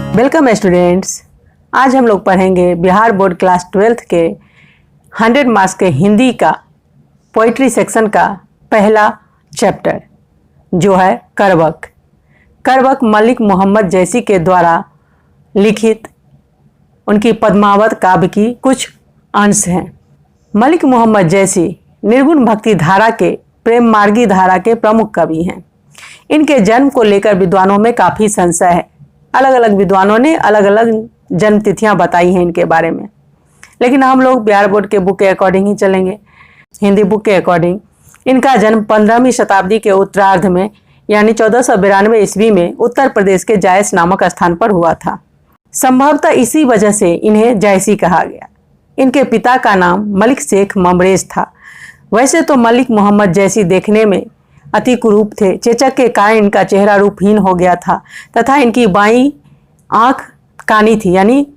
Welcome students. आज हम लोग पढ़ेंगे बिहार बोर्ड क्लास 12th के 100 मार्क्स के हिंदी का पोइट्री सेक्शन का पहला चैप्टर जो है करवक। करवक मलिक मोहम्मद जैसी के द्वारा लिखित उनकी पद्मावत काव्य की कुछ अंश हैं। मलिक मोहम्मद जैसी निर्गुण भक्ति धारा के प्रेम मार्गी धारा के प्रमुख कवि हैं। इनके जन्म को लेकर विद्वानों में काफ़ी संशय है। अलग अलग विद्वानों ने अलग अलग जन्म तिथियाँ बताई हैं इनके बारे में, लेकिन हम लोग बिहार बोर्ड के बुक के अकॉर्डिंग ही चलेंगे। हिंदी बुक के अकॉर्डिंग इनका जन्म 15वीं शताब्दी के उत्तरार्ध में यानी 1492 ईस्वी में उत्तर प्रदेश के जायस नामक स्थान पर हुआ था। संभवतः इसी वजह से इन्हें जायसी कहा गया। इनके पिता का नाम मलिक शेख ममरेज था। वैसे तो मलिक मोहम्मद जैसी देखने में अति कुरूप थे। चेचक के कारण इनका चेहरा रूपहीन हो गया था तथा इनकी बाईं आंख कानी थी, यानी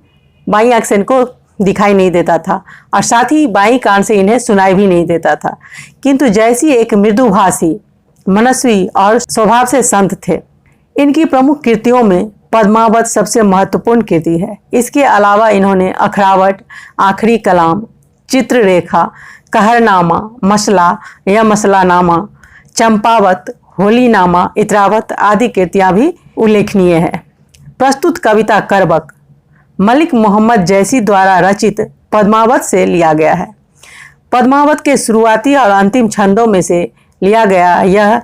बाईं आंख से इनको दिखाई नहीं देता था और साथ ही बाईं कान से इन्हें सुनाई भी नहीं देता था। किंतु जैसी एक मृदुभाषी, मनस्वी और स्वभाव से संत थे। इनकी प्रमुख कृतियों में पद्मावत सबसे महत्वपूर्ण कृति है। इसके अलावा इन्होंने अखरावट, आखिरी कलाम, चित्ररेखा, कहरनामा, मसला या मसलानामा, चंपावत, होलीनामा, इतरावत आदि कृतियाँ भी उल्लेखनीय है। प्रस्तुत कविता करवक मलिक मोहम्मद जैसी द्वारा रचित पद्मावत से लिया गया है। पद्मावत के शुरुआती और अंतिम छंदों में से लिया गया यह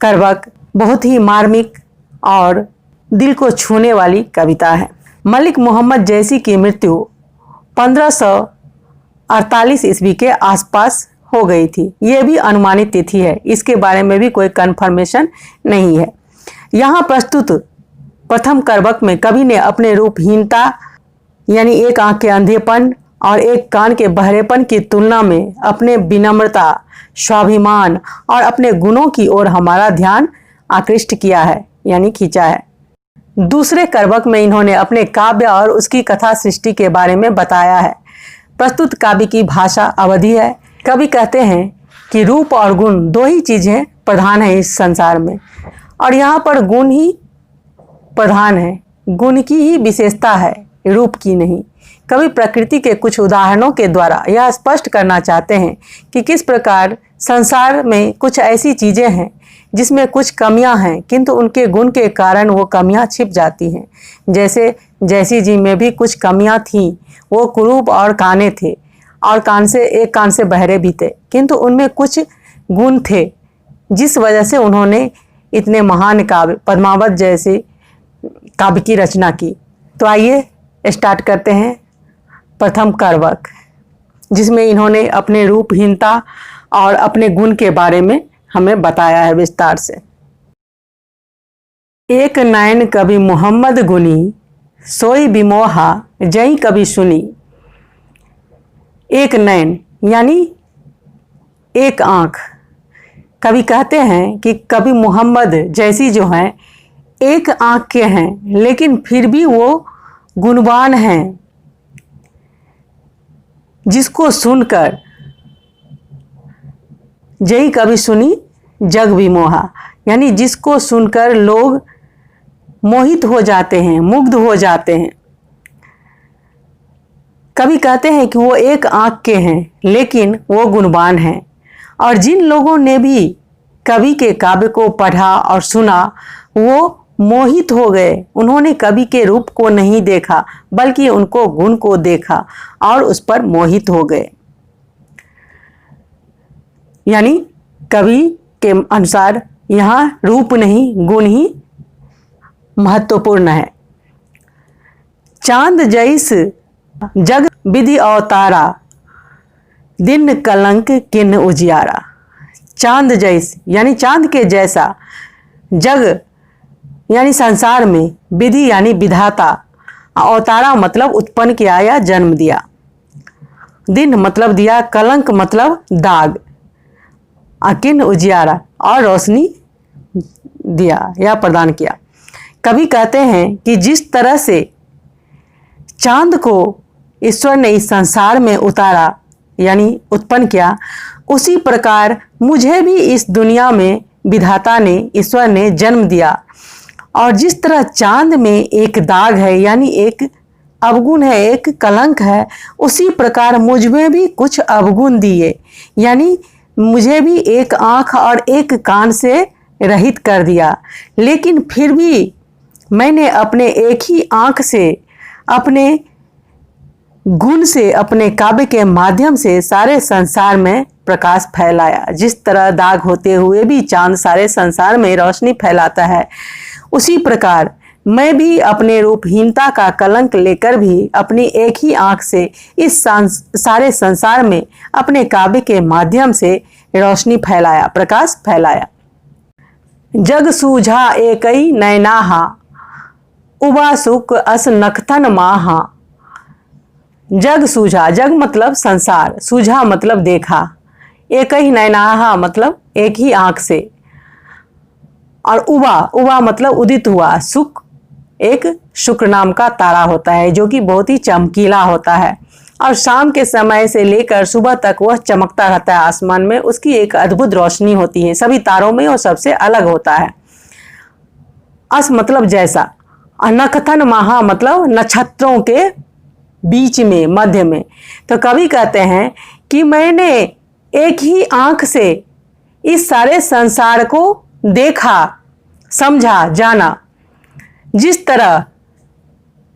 करवक बहुत ही मार्मिक और दिल को छूने वाली कविता है। मलिक मोहम्मद जैसी की मृत्यु 1548 ईस्वी के आसपास हो गई थी। ये भी अनुमानित तिथि है, इसके बारे में भी कोई कन्फर्मेशन नहीं है। यहाँ प्रस्तुत प्रथम करवक में कवि ने अपने रूपहीनता यानी एक आंख के अंधेपन और एक कान के बहरेपन की तुलना में अपने विनम्रता, स्वाभिमान और अपने गुणों की ओर हमारा ध्यान आकृष्ट किया है यानी खींचा है। दूसरे करवक में इन्होंने अपने काव्य और उसकी कथा सृष्टि के बारे में बताया है। प्रस्तुत काव्य की भाषा अवधी है। कवि कहते हैं कि रूप और गुण दो ही चीज़ें प्रधान हैं इस संसार में, और यहाँ पर गुण ही प्रधान है। गुण की ही विशेषता है, रूप की नहीं। कवि प्रकृति के कुछ उदाहरणों के द्वारा यह स्पष्ट करना चाहते हैं कि किस प्रकार संसार में कुछ ऐसी चीज़ें हैं जिसमें कुछ कमियां हैं, किंतु उनके गुण के कारण वो कमियां छिप जाती हैं। जैसे जैसी जी में भी कुछ कमियां थीं। वो कुरूप और काने थे और एक कान से बहरे भी थे, किंतु उनमें कुछ गुण थे जिस वजह से उन्होंने इतने महान काव्य पद्मावत जैसे काव्य की रचना की। तो आइए स्टार्ट करते हैं प्रथम करवक, जिसमें इन्होंने अपने रूपहीनता और अपने गुण के बारे में हमें बताया है विस्तार से। एक नयन कवि मोहम्मद गुनी, सोई बिमोहा जई कवि सुनी। एक नयन यानी एक आँख। कवि कहते हैं कि कवि मोहम्मद जैसी जो हैं एक आँख के हैं, लेकिन फिर भी वो गुणवान हैं, जिसको सुनकर जई कवि सुनी जग विमोहा, यानी जिसको सुनकर लोग मोहित हो जाते हैं, मुग्ध हो जाते हैं। कवि कहते हैं कि वो एक आँख के हैं लेकिन वो गुणवान हैं, और जिन लोगों ने भी कवि के काव्य को पढ़ा और सुना वो मोहित हो गए। उन्होंने कवि के रूप को नहीं देखा बल्कि उनको गुण को देखा और उस पर मोहित हो गए। यानी कवि के अनुसार यहाँ रूप नहीं गुण ही महत्वपूर्ण है। चांद जैस जग विधि अवतारा, दिन कलंक किन उजियारा। चांद जैस यानी चांद के जैसा, जग यानी संसार में, विधि यानी विधाता, अवतारा मतलब उत्पन्न किया या जन्म दिया, दिन मतलब दिया, कलंक मतलब दाग, किन उजियारा और रोशनी दिया या प्रदान किया। कवि कहते हैं कि जिस तरह से चांद को ईश्वर ने इस संसार में उतारा यानी उत्पन्न किया, उसी प्रकार मुझे भी इस दुनिया में विधाता ने, ईश्वर ने जन्म दिया। और जिस तरह चांद में एक दाग है यानी एक अवगुण है, एक कलंक है, उसी प्रकार मुझ में भी कुछ अवगुण दिए, यानी मुझे भी एक आँख और एक कान से रहित कर दिया। लेकिन फिर भी मैंने अपने एक ही आँख से, अपने गुण से, अपने काव्य के माध्यम से सारे संसार में प्रकाश फैलाया। जिस तरह दाग होते हुए भी चांद सारे संसार में रोशनी फैलाता है, उसी प्रकार मैं भी अपने रूपहीनता का कलंक लेकर भी अपनी एक ही आंख से इस सारे संसार में अपने काव्य के माध्यम से रोशनी फैलाया, प्रकाश फैलाया। जग सूझा एकई नैनाहा, उबा सुख अस नखतन माहा। जग सूझा, जग मतलब संसार, सूझा मतलब देखा, एक ही नैनाहा मतलब एक ही आंख से, और उबा, उबा मतलब उदित हुआ। सुख एक शुक्र नाम का तारा होता है जो कि बहुत ही चमकीला होता है, और शाम के समय से लेकर सुबह तक वह चमकता रहता है आसमान में। उसकी एक अद्भुत रोशनी होती है, सभी तारों में और सबसे अलग होता है। अस मतलब जैसा, नखतन महा मतलब नक्षत्रों के बीच में, मध्य में। तो कवि कहते हैं कि मैंने एक ही आंख से इस सारे संसार को देखा, समझा, जाना। जिस तरह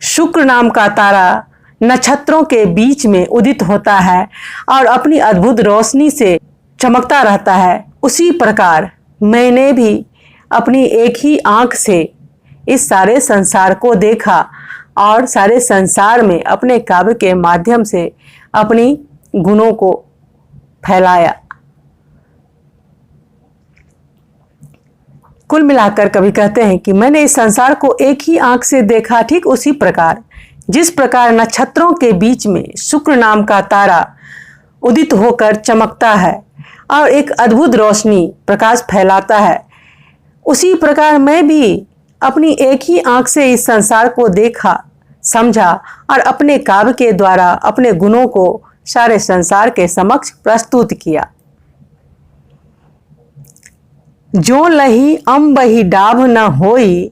शुक्र नाम का तारा नक्षत्रों के बीच में उदित होता है और अपनी अद्भुत रोशनी से चमकता रहता है, उसी प्रकार मैंने भी अपनी एक ही आंख से इस सारे संसार को देखा और सारे संसार में अपने काव्य के माध्यम से अपनी गुणों को फैलाया। कुल मिलाकर कवि कहते हैं कि मैंने इस संसार को एक ही आंख से देखा, ठीक उसी प्रकार जिस प्रकार नक्षत्रों के बीच में शुक्र नाम का तारा उदित होकर चमकता है और एक अद्भुत रोशनी, प्रकाश फैलाता है, उसी प्रकार मैं भी अपनी एक ही आंख से इस संसार को देखा, समझा और अपने काव्य के द्वारा अपने गुणों को सारे संसार के समक्ष प्रस्तुत किया। जो लही अम्बही डाभ न होई,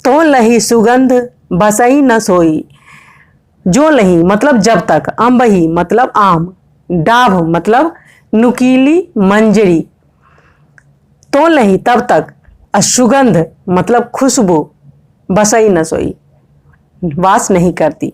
तो लही सुगंध बसई न सोई। जो लही मतलब जब तक, अम्बही मतलब आम, डाभ मतलब नुकीली मंजरी, तो लही तब तक, सुगंध मतलब खुशबू, बसई न सोई वास नहीं करती।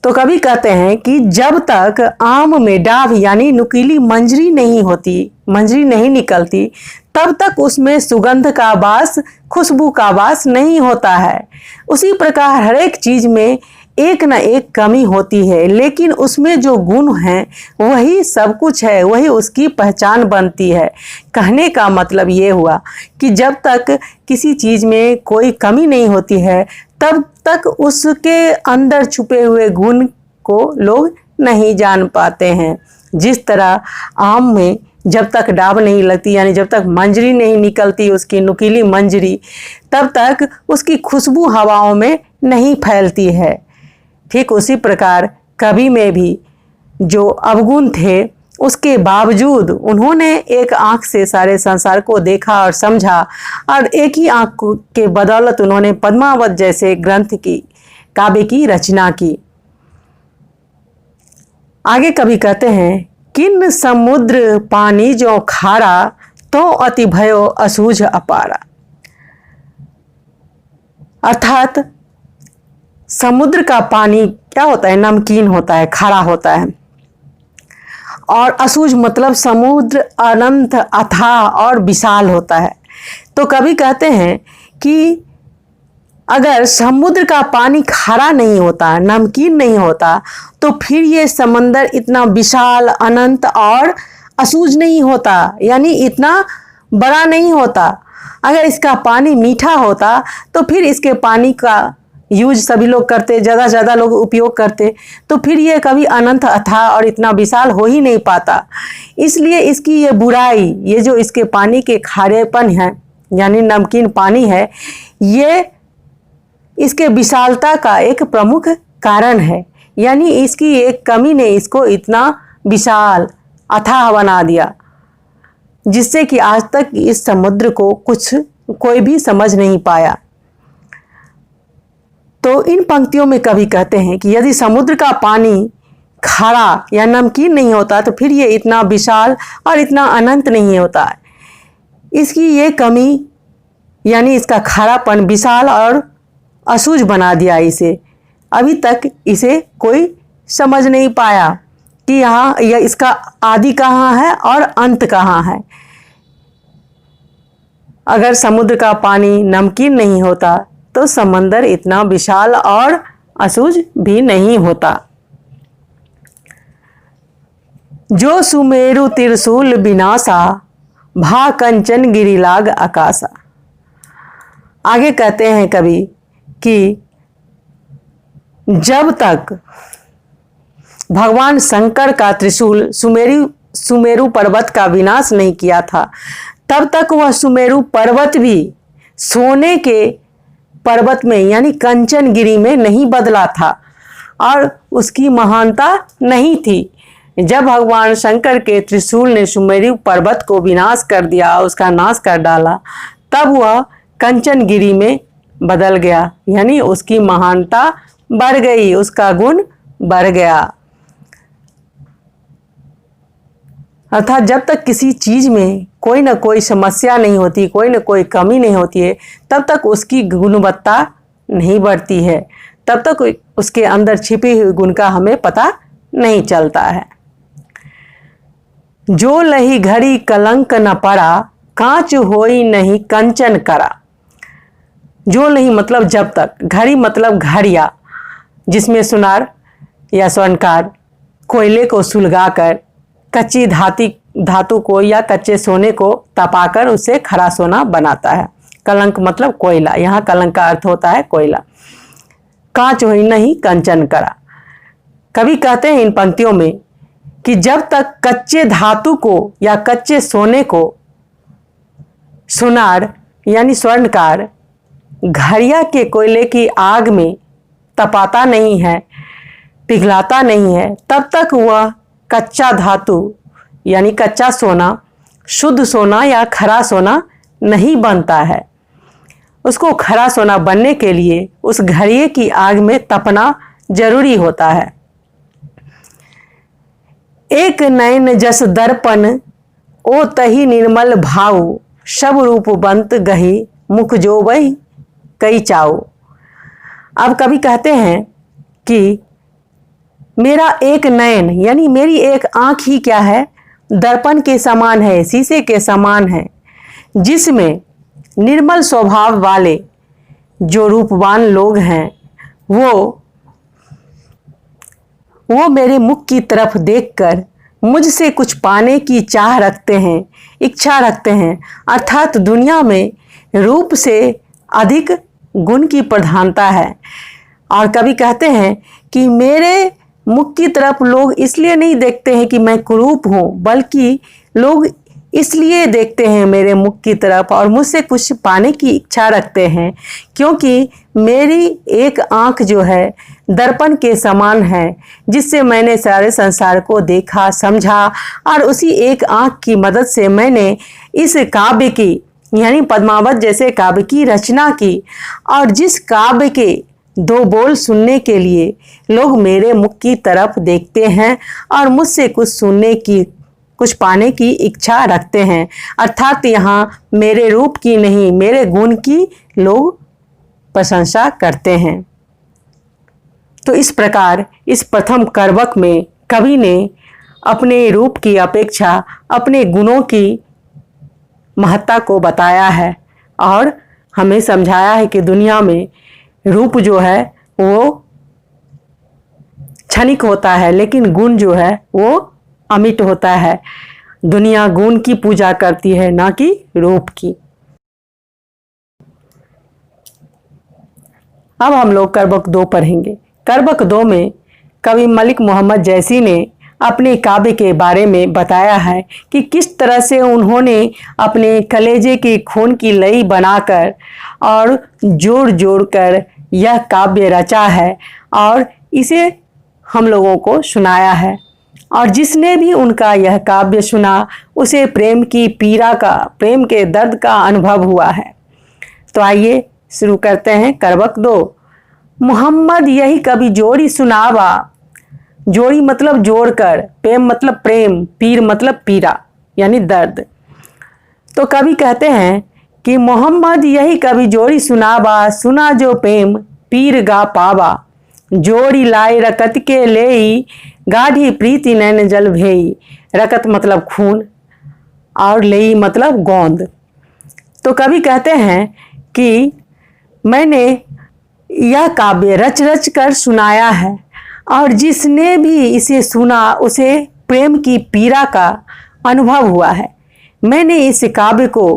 तो कवि कहते हैं कि जब तक आम में डाभ यानी नुकीली मंजरी नहीं होती, मंजरी नहीं निकलती, तब तक उसमें सुगंध का वास, खुशबू का वास नहीं होता है। उसी प्रकार हर एक चीज में एक न एक कमी होती है, लेकिन उसमें जो गुण हैं वही सब कुछ है, वही उसकी पहचान बनती है। कहने का मतलब ये हुआ कि जब तक किसी चीज़ में कोई कमी नहीं होती है, तब तक उसके अंदर छुपे हुए गुण को लोग नहीं जान पाते हैं। जिस तरह आम में जब तक डाब नहीं लगती, यानी जब तक मंजरी नहीं निकलती, उसकी नुकीली मंजरी, तब तक उसकी खुशबू हवाओं में नहीं फैलती है। ठीक उसी प्रकार कवि में भी जो अवगुण थे, उसके बावजूद उन्होंने एक आंख से सारे संसार को देखा और समझा, और एक ही आंख के बदौलत उन्होंने पद्मावत जैसे ग्रंथ की, काव्य की रचना की। आगे कवि कहते हैं, किन समुद्र पानी जो खारा, तो अति भयो असूझ अपारा। अर्थात समुद्र का पानी क्या होता है, नमकीन होता है, खारा होता है, और असूझ मतलब समुद्र अनंत, अथाह और विशाल होता है। तो कवि कहते हैं कि अगर समुद्र का पानी खारा नहीं होता, नमकीन नहीं होता, तो फिर ये समंदर इतना विशाल, अनंत और असूझ नहीं होता, यानी इतना बड़ा नहीं होता। अगर इसका पानी मीठा होता तो फिर इसके पानी का यूज सभी लोग करते, ज़्यादा लोग उपयोग करते, तो फिर ये कभी अनंत, अथाह और इतना विशाल हो ही नहीं पाता। इसलिए इसकी ये बुराई, ये जो इसके पानी के खारेपन है यानी नमकीन पानी है, ये इसके विशालता का एक प्रमुख कारण है। यानी इसकी एक कमी ने इसको इतना विशाल, अथाह बना दिया। जिससे कि आज तक इस समुद्र को कोई भी समझ नहीं पाया। तो इन पंक्तियों में कवि कहते हैं कि यदि समुद्र का पानी खारा या नमकीन नहीं होता तो फिर ये इतना विशाल और इतना अनंत नहीं होता। इसकी ये कमी यानी इसका खारापन विशाल और असूझ बना दिया इसे। अभी तक इसे कोई समझ नहीं पाया कि यहाँ यह इसका आदि कहाँ है और अंत कहाँ है। अगर समुद्र का पानी नमकीन नहीं होता तो समंदर इतना विशाल और असूझ भी नहीं होता। जो सुमेरु त्रिशूल विनाशा, भा कंचन गिरिलाग आकाशा। आगे कहते हैं कवि कि जब तक भगवान शंकर का त्रिशूल सुमेरु पर्वत का विनाश नहीं किया था, तब तक वह सुमेरु पर्वत भी सोने के पर्वत में यानी कंचनगिरी में नहीं बदला था और उसकी महानता नहीं थी। जब भगवान शंकर के त्रिशूल ने सुमेरु पर्वत को विनाश कर दिया, उसका नाश कर डाला, तब वह कंचनगिरी में बदल गया, यानी उसकी महानता बढ़ गई, उसका गुण बढ़ गया। अर्थात जब तक किसी चीज में कोई ना कोई समस्या नहीं होती, कोई ना कोई कमी नहीं होती है, तब तक उसकी गुणवत्ता नहीं बढ़ती है, तब तक उसके अंदर छिपी हुई गुण का हमें पता नहीं चलता है। जो लही घड़ी कलंक न पड़ा, कांच होई नहीं कंचन करा। जो लही मतलब जब तक, घड़ी मतलब घड़िया, जिसमें सुनार या स्वर्णकार कोयले को सुलगाकर कच्ची धातु को या कच्चे सोने को तपाकर उससे खरा सोना बनाता है। कलंक मतलब कोयला, यहाँ कलंक का अर्थ होता है कोयला। कांच होई नहीं कंचन करा। कवि कहते हैं इन पंक्तियों में कि जब तक कच्चे धातु को या कच्चे सोने को सुनार यानी स्वर्णकार घड़िया के कोयले की आग में तपाता नहीं है, पिघलाता नहीं है, तब तक वह कच्चा धातु यानी कच्चा सोना, शुद्ध सोना या खरा सोना नहीं बनता है। उसको खरा सोना बनने के लिए उस घड़िए की आग में तपना जरूरी होता है। एक नयन जस दर्पण ओ तही निर्मल भाऊ, सब रूप बंत गही मुख जो वही कई चाऊ। अब कवि कहते हैं कि मेरा एक नयन यानी मेरी एक आंख ही क्या है, दर्पण के समान है, शीशे के समान है, जिसमें निर्मल स्वभाव वाले जो रूपवान लोग हैं वो मेरे मुख की तरफ देखकर मुझसे कुछ पाने की चाह रखते हैं, इच्छा रखते हैं। अर्थात दुनिया में रूप से अधिक गुण की प्रधानता है। और कवि कहते हैं कि मेरे मुख की तरफ लोग इसलिए नहीं देखते हैं कि मैं कुरूप हूँ, बल्कि लोग इसलिए देखते हैं मेरे मुख की तरफ और मुझसे कुछ पाने की इच्छा रखते हैं, क्योंकि मेरी एक आंख जो है दर्पण के समान है, जिससे मैंने सारे संसार को देखा, समझा और उसी एक आंख की मदद से मैंने इस काव्य की यानी पद्मावत जैसे काव्य की रचना की। और जिस काव्य के दो बोल सुनने के लिए लोग मेरे मुख की तरफ देखते हैं और मुझसे कुछ पाने की इच्छा रखते हैं, अर्थात यहाँ मेरे रूप की नहीं मेरे गुण की लोग प्रशंसा करते हैं। तो इस प्रकार इस प्रथम करवक में कवि ने अपने रूप की अपेक्षा अपने गुणों की महत्ता को बताया है और हमें समझाया है कि दुनिया में रूप जो है वो क्षणिक होता है, लेकिन गुण जो है वो अमिट होता है। दुनिया गुण की पूजा करती है, ना कि रूप की। अब हम लोग करवक 2 पढ़ेंगे। करवक 2 में कवि मलिक मोहम्मद जैसी ने अपने काव्य के बारे में बताया है कि किस तरह से उन्होंने अपने कलेजे की खून की लई बनाकर और जोड़ जोड़ कर यह काव्य रचा है और इसे हम लोगों को सुनाया है। और जिसने भी उनका यह काव्य सुना उसे प्रेम की पीड़ा का, प्रेम के दर्द का अनुभव हुआ है। तो आइए शुरू करते हैं करवक 2। मोहम्मद यही कभी जोड़ी सुनावा। जोड़ी मतलब जोड़कर, प्रेम मतलब प्रेम, पीर मतलब पीड़ा यानी दर्द। तो कवि कहते हैं कि मोहम्मद यही कभी जोड़ी सुनावा, सुना जो प्रेम पीर गा पावा। जोड़ी लाए रकत के लेई, गाढ़ी प्रीति नैन जल भेई। रकत मतलब खून और लेई मतलब गोंद। तो कवि कहते हैं कि मैंने यह काव्य रच रच कर सुनाया है और जिसने भी इसे सुना उसे प्रेम की पीड़ा का अनुभव हुआ है। मैंने इस काव्य को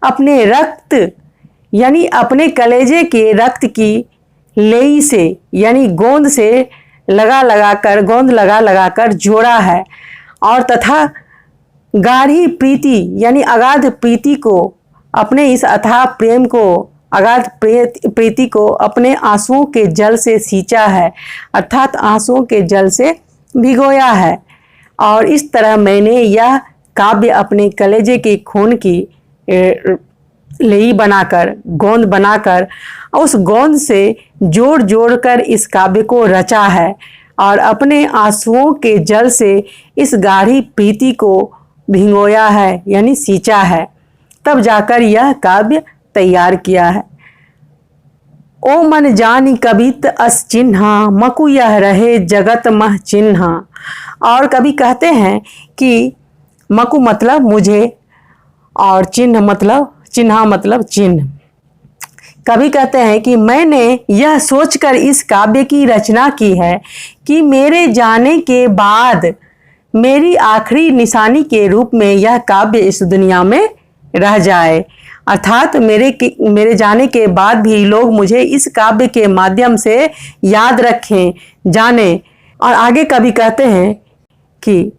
अपने रक्त यानी अपने कलेजे के रक्त की लेई से यानी गोंद से लगा लगा कर जोड़ा है और तथा गाढ़ी प्रीति यानी अगाध प्रीति को, अपने इस अथाह प्रेम को, अगाध प्रीति को अपने आंसुओं के जल से सींचा है, अर्थात आंसुओं के जल से भिगोया है। और इस तरह मैंने यह काव्य अपने कलेजे के खून की लेई बनाकर, गोंद बनाकर, उस गोंद से जोड़ जोड़ कर इस काव्य को रचा है और अपने आंसुओं के जल से इस गाढ़ी प्रीति को भिगोया है यानी सींचा है, तब जाकर यह काव्य तैयार किया है। ओ मन जानी कवित अस चिन्हा, मकु यह रहे जगत मह चिन्हा। और कवि कहते हैं कि मकु मतलब मुझे और चिन्ह मतलब चिन्हा मतलब चिन्ह। कवि कहते हैं कि मैंने यह सोचकर इस काव्य की रचना की है कि मेरे जाने के बाद मेरी आखिरी निशानी के रूप में यह काव्य इस दुनिया में रह जाए, अर्थात मेरे जाने के बाद भी लोग मुझे इस काव्य के माध्यम से याद रखें, जाने। और आगे कवि कहते हैं कि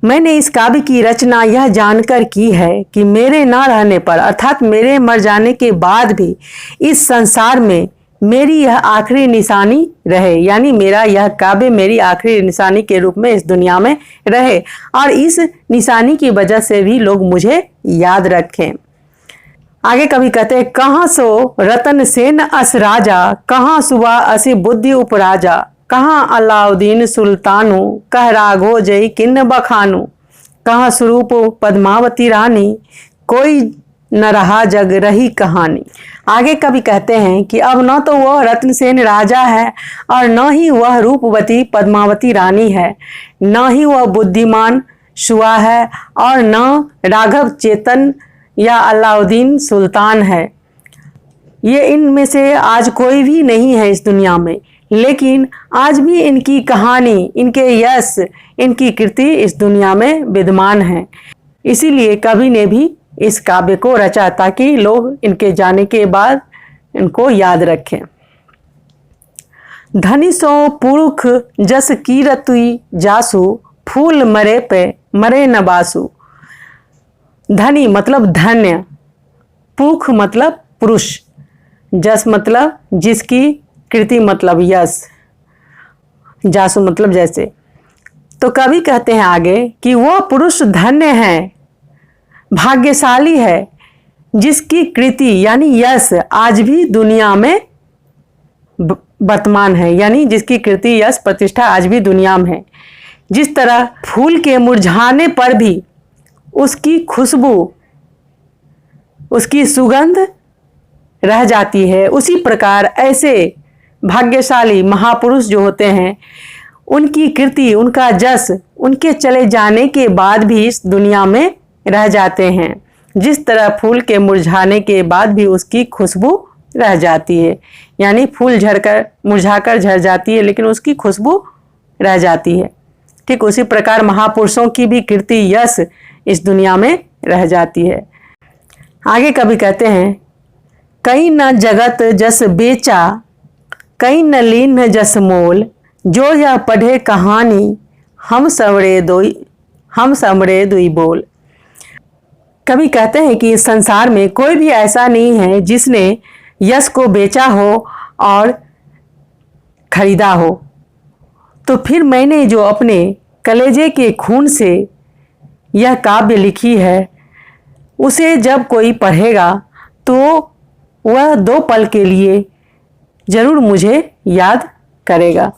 मैंने इस काव्य की रचना यह जानकर की है कि मेरे न रहने पर, अर्थात मेरे मर जाने के बाद भी इस संसार में मेरी यह आखिरी निशानी रहे, यानी मेरा यह काव्य मेरी आखिरी निशानी के रूप में इस दुनिया में रहे और इस निशानी की वजह से भी लोग मुझे याद रखें। आगे कवि कहते हैं, कहाँ सो रतन सेन अस राजा, कहाँ सुबह असी बुद्धि उपराजा। कहाँ अलाउद्दीन सुल्तानु, कह राघो जय किन्न बखानु। कहाँ स्वरूप पद्मावती रानी, कोई न रहा जग रही कहानी। आगे कवि कहते हैं कि अब न तो वह रत्नसेन राजा है और न ही वह रूपवती पद्मावती रानी है, न ही वह बुद्धिमान शुआ है और न राघव चेतन या अलाउद्दीन सुल्तान है। ये इनमें से आज कोई भी नहीं है इस दुनिया में, लेकिन आज भी इनकी कहानी, इनके यश, इनकी कीर्ति इस दुनिया में विद्यमान है। इसीलिए कवि ने भी इस काव्य को रचा ताकि लोग इनके जाने के बाद इनको याद रखें। धनी सो पुरुख जस कीरतुई जासु, फूल मरे पे मरे न बासु। धनी मतलब धन्य, पुरुष मतलब पुरुष, जस मतलब जिसकी, कृति मतलब यश, जासु मतलब जैसे। तो कवि कहते हैं आगे कि वह पुरुष धन्य है, भाग्यशाली है, जिसकी कृति यानी यश आज भी दुनिया में वर्तमान है, यानी जिसकी कृति यश प्रतिष्ठा आज भी दुनिया में है। जिस तरह फूल के मुरझाने पर भी उसकी खुशबू, उसकी सुगंध रह जाती है, उसी प्रकार ऐसे भाग्यशाली महापुरुष जो होते हैं उनकी कीर्ति, उनका जस उनके चले जाने के बाद भी इस दुनिया में रह जाते हैं। जिस तरह फूल के मुरझाने के बाद भी उसकी खुशबू रह जाती है, यानी फूल झड़कर मुरझाकर झड़ जाती है लेकिन उसकी खुशबू रह जाती है, ठीक उसी प्रकार महापुरुषों की भी कीर्ति यश इस दुनिया में रह जाती है। आगे कवि कहते हैं, कई न जगत जस बेचा, कई न लीन जस मोल। जो यह पढ़े कहानी, हम समरे दुई बोल। कवि कहते हैं कि इस संसार में कोई भी ऐसा नहीं है जिसने यश को बेचा हो और खरीदा हो। तो फिर मैंने जो अपने कलेजे के खून से यह काव्य लिखी है, उसे जब कोई पढ़ेगा तो वह 2 पल के लिए ज़रूर मुझे याद करेगा।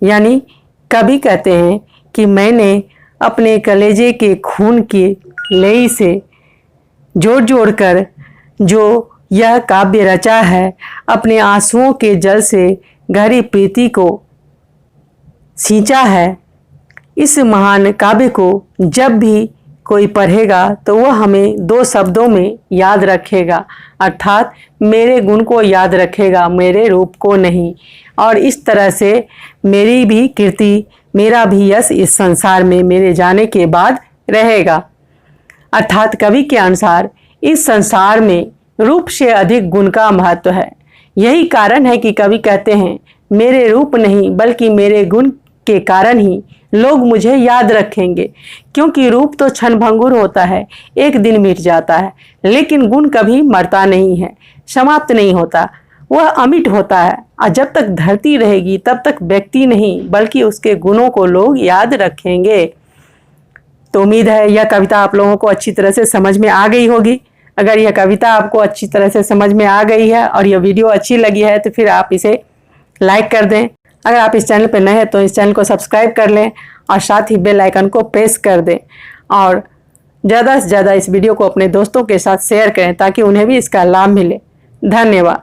यानी कवि कहते हैं कि मैंने अपने कलेजे के खून की लेई से जोड़ जोड़ कर जो यह काव्य रचा है, अपने आंसुओं के जल से गहरी प्रीति को सींचा है। इस महान काव्य को जब भी कोई पढ़ेगा तो वह हमें 2 शब्दों में याद रखेगा, अर्थात मेरे गुण को याद रखेगा, मेरे रूप को नहीं। और इस तरह से मेरी भी कीर्ति, मेरा भी यश इस संसार में मेरे जाने के बाद रहेगा। अर्थात कवि के अनुसार इस संसार में रूप से अधिक गुण का महत्व है। यही कारण है कि कवि कहते हैं, मेरे रूप नहीं बल्कि मेरे गुण के कारण ही लोग मुझे याद रखेंगे। क्योंकि रूप तो क्षणभंगुर होता है, एक दिन मिट जाता है, लेकिन गुण कभी मरता नहीं है, समाप्त नहीं होता, वह अमिट होता है। और जब तक धरती रहेगी तब तक व्यक्ति नहीं बल्कि उसके गुणों को लोग याद रखेंगे। तो उम्मीद है यह कविता आप लोगों को अच्छी तरह से समझ में आ गई होगी। अगर यह कविता आपको अच्छी तरह से समझ में आ गई है और यह वीडियो अच्छी लगी है तो फिर आप इसे लाइक कर दें। अगर आप इस चैनल पर नए हैं तो इस चैनल को सब्सक्राइब कर लें और साथ ही बेल आइकन को प्रेस कर दें और ज़्यादा से ज़्यादा इस वीडियो को अपने दोस्तों के साथ शेयर करें ताकि उन्हें भी इसका लाभ मिले। धन्यवाद।